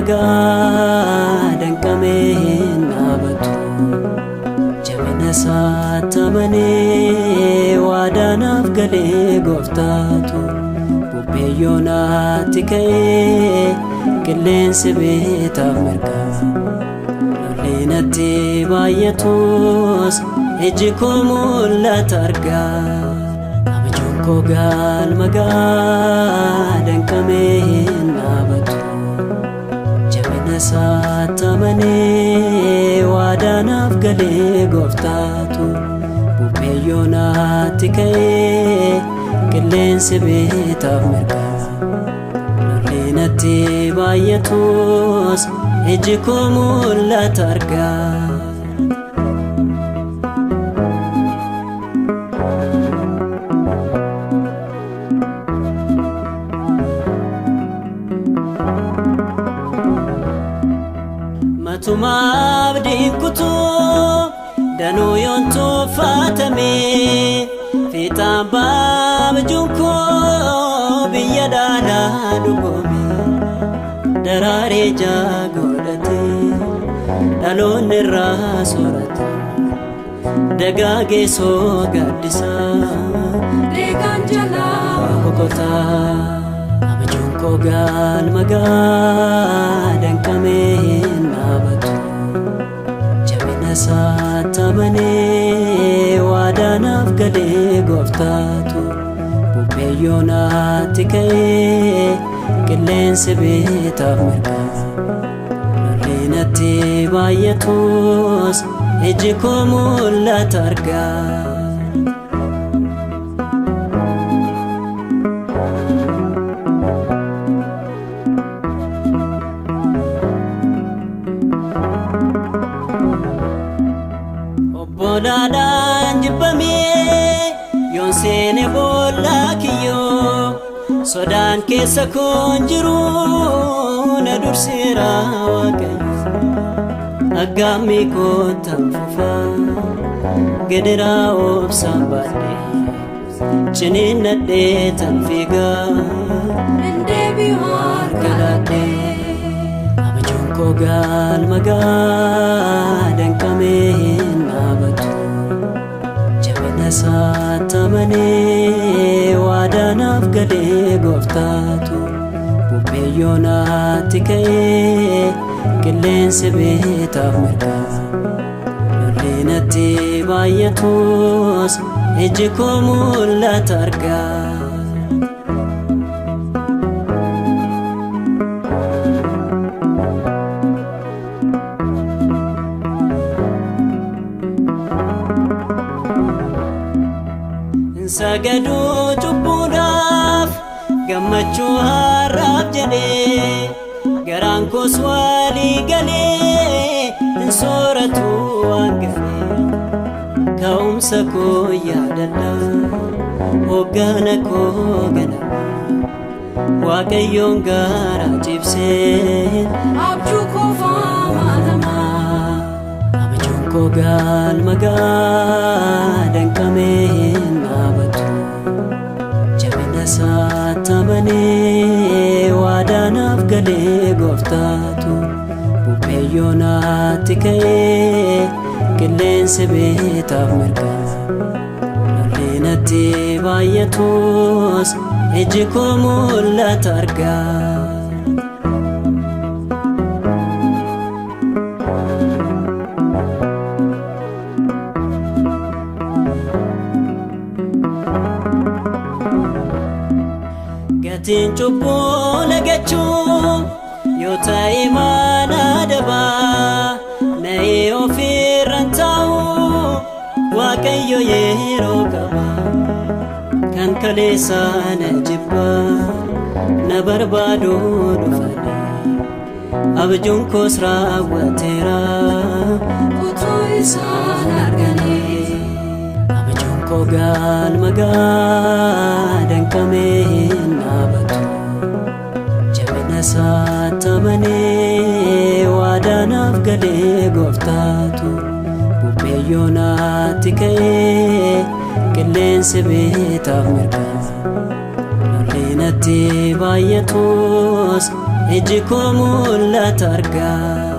galmagaan kameen dhaabatu jabina saatamanii waadaanaaf galee gooftaatu bubbeyyoonatti ka'ee qilleensi beetaaf mirgaa lollinatti baay'atus iji koo mul'ata argaa abajuun koo galmagaan kameen dhaabatu jabina saatamanii waadaanaaf galee gooftaatu bubbeyyoonatti ka'ee qilleensi beetaaf mirgaa lollinatti baay'atus iji koo mul'ata argaa matumaaf diinkutuu danuu yoon tuffatamee fiixaan abajuun koo biyya dhaalaa dhugoome daraaree jaagodhatee dhaloonni irraa soorata dagaagee soo gaddisaa deegaan jalaa kokotaa abajuun koo galmagaan kameen dhaabatu jabina saatamanii waadaanaaf galee gooftaatu bubbeyyoonatti ka'ee qilleensi beetaaf mirgaa lollinatti baay'atus iji koo mul'ata argaa obbolaadhaan jibbamee yoon seene boolla kiyyoo sodaan keessa koon jiru na durseera waaqayyo aggaammi kootan fufaa gadiraa obsaan baadhee ciniinnadhee tan fiigaa indeebi'uu harka laadhee abajuun koo galmagaan kameen dhaabatu jabina saatamanii waadaanaaf galee gooftaatu bubbeyyoonatti ka'ee qilleensi beetaaf mirgaa lollinatti baay'atus iji koo mul'ata argaa sagaduu cubbuudhaaf gammachuu har'aaf jedhee garaan koos walii galee hin sooratu waan galee ka'umsa koo yaadadha hoggana koo ganama waaqayyoon garaa cibsee abjuu koo faamatamaa abajuun koo galmagaan kameen dhaabatu jabina saatamanii waadaanaaf galee gooftaatu bubbeyyoonatti ka'ee qilleensi beetaaf mirgaa lollinatti baay'atus iji koo mul'ata argaa gatiin cubbuu lagachuu yoo ta'e mana dabaa na'ee ofirran taa'u waaqayyo yeroo qaba kan kaleessa na jibba na barbaaduu dhufanii abajuun koos raawwateera utuu isaan arganii abajuun koo galmagaan kameen dhaabatu jabina saatamanii waadaanaaf galee gooftaatu bubbeyyoonatti ka'ee qilleensi beetaaf mirgaa lollinatti baay'atus iji koo mul'ata argaa